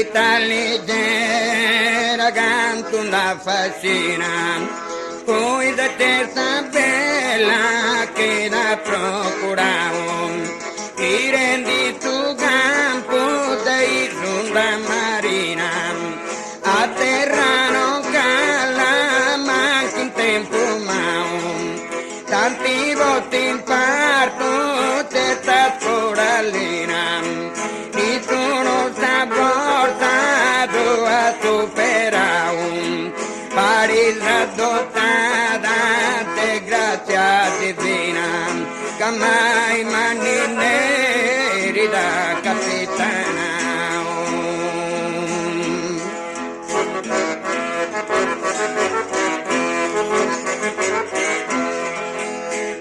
vita leggera canto una fascina, poi da terza bella che la procuravo, ti rendi tu campo dai sulla marina, a terra non cala manca in tempo mau, tanti volte in parto testa corallina, di sono portato a superare, pari la dotata de grazia divina, che mai mani neri da capitana.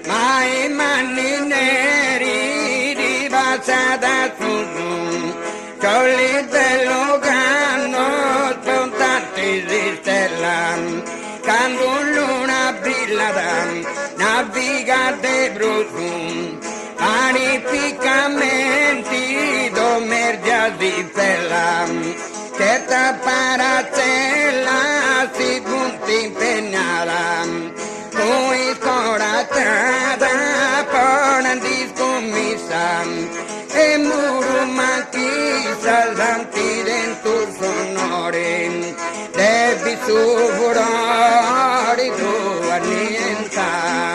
Mai mani neri di passata su, ciolli dello canno, sono tanti di stella, quando luna brillata, naviga de brusu, panificamenti domergia di fella, certa paratella si punti impegnata, poi scorazzata, poi di scommessa, e muro manchisa, santi dentro sonore, devi superare tu annientare.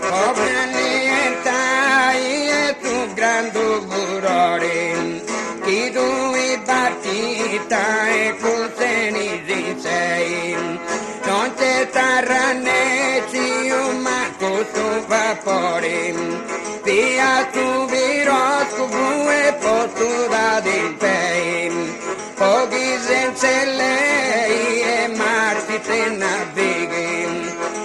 Come annientai e tu grande furore, chi tu i partita e con seni di sei, non c'è taranneci un manco su vapore, via su viroscopo e posto da del pei, pochi senza lei e marti se navighi,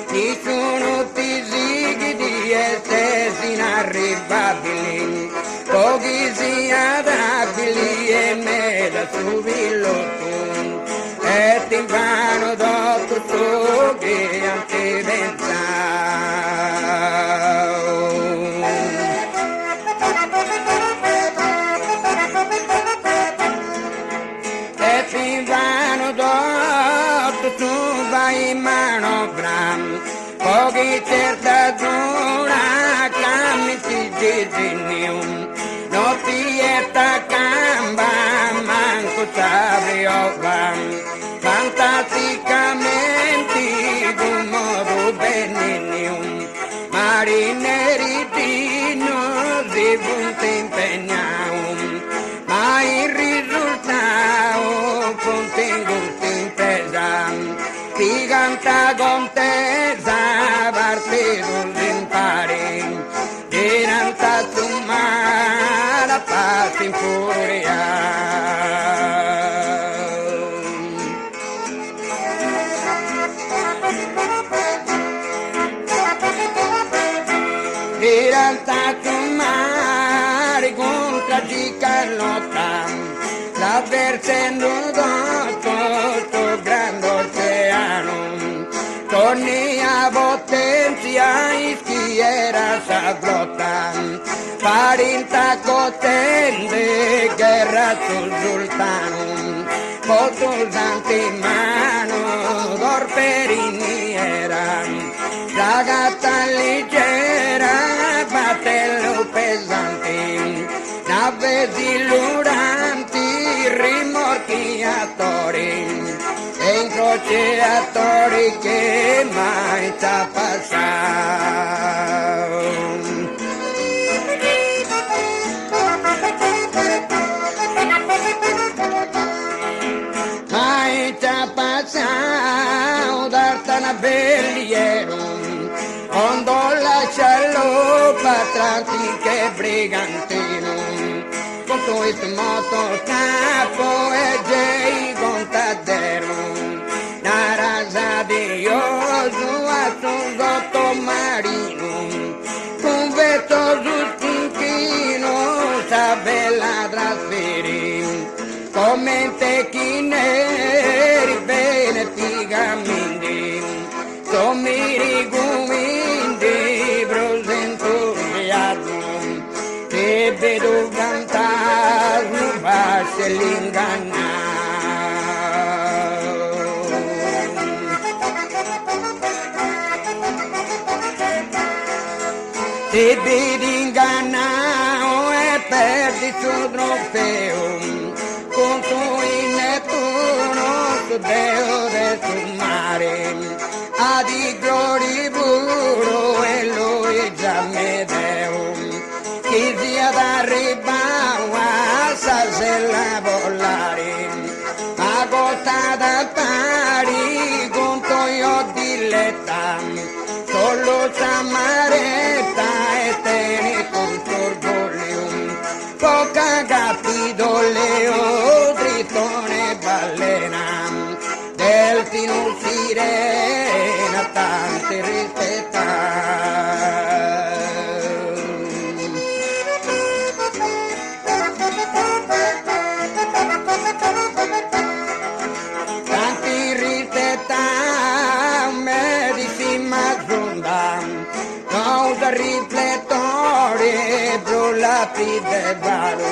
nessuno ti sighi di essere inarrivabili, pochi si adabili e meda su villotto, e ti vanno dopo tu che anche e ti vanno dopo tu vai in mano bram, pochi certa zona camminti disegnium, non ti è camba manco sabriova, fantasticamente d'un modo benigno, marineri di non si punta impegnato, ma il risultato contengo impresa, ti canta contesa, parte non impari, dinanzi tu mala passa in furia. Dinanzi tu mare contra di Carlotta, l'avversendo tutto grande oceano, torni a potenzia in schiera sa grotta, parinta cotende guerra sul sultano, foto santi in mano, dorperini era, ragazza leggera, battello pesante, nave diluranti, rimorchiatori, e incrociatori che mai sa passato. Mai sa passato d'artana belliero, quando lascia l'opa tranti che brigantino, con questo moto capo e gei contadero, una raza di Iosu a sul sottomarino, un vetto sul stinchino, sa bella trasferì, come te chi neri bene figamindi, sommiri gumi vedo fantasmi basta l'ingannare. Ti vedi ingannare e perdi il suo trofeo, con tuo Nettuno su Deo del tuo mare, a di gloria puro e lui già me deo, chi sia d'arribare sa se la volare, ma costa da pari con io diletta, solo samaretta e tene con sorgoglio, poca capito leo, tritone ballena, delfino sirena, tante rispettare. Tanti rispettare, medicina zonda, causa riflettori, brulla pide varo,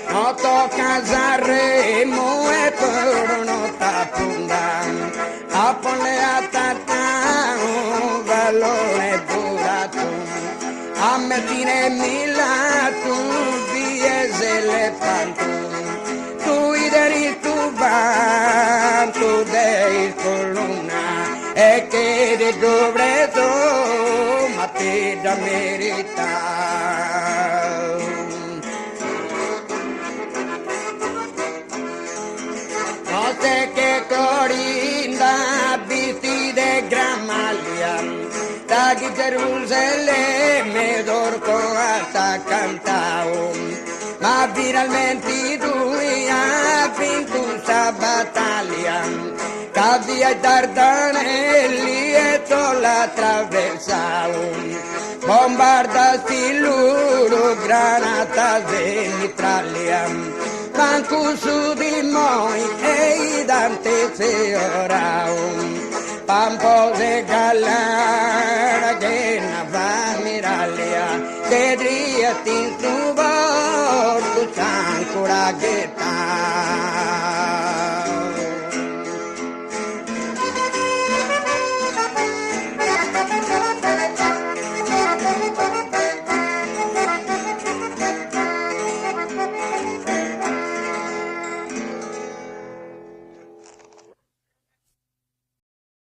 no tocca Sanremo e per non t'appunta, a ponle a tattano, valore durato, a Messina e Milano, via se le panto, tu ideri tu van, tu dei colonna, e che di dovredo, ma ti da meritare. No sé che Corinda, visti de Gramaglia, da chi Gerusalemme d'orco alta cantao, ma finalmente lui ha vinto questa battaglia, che via i Dardanelli e la attraversao, bombardati loro, granatas e mitraglia, manco su di noi e i dante se orao, pampose gallara che na va miraglia, che driatti in su bordo c'è ancora che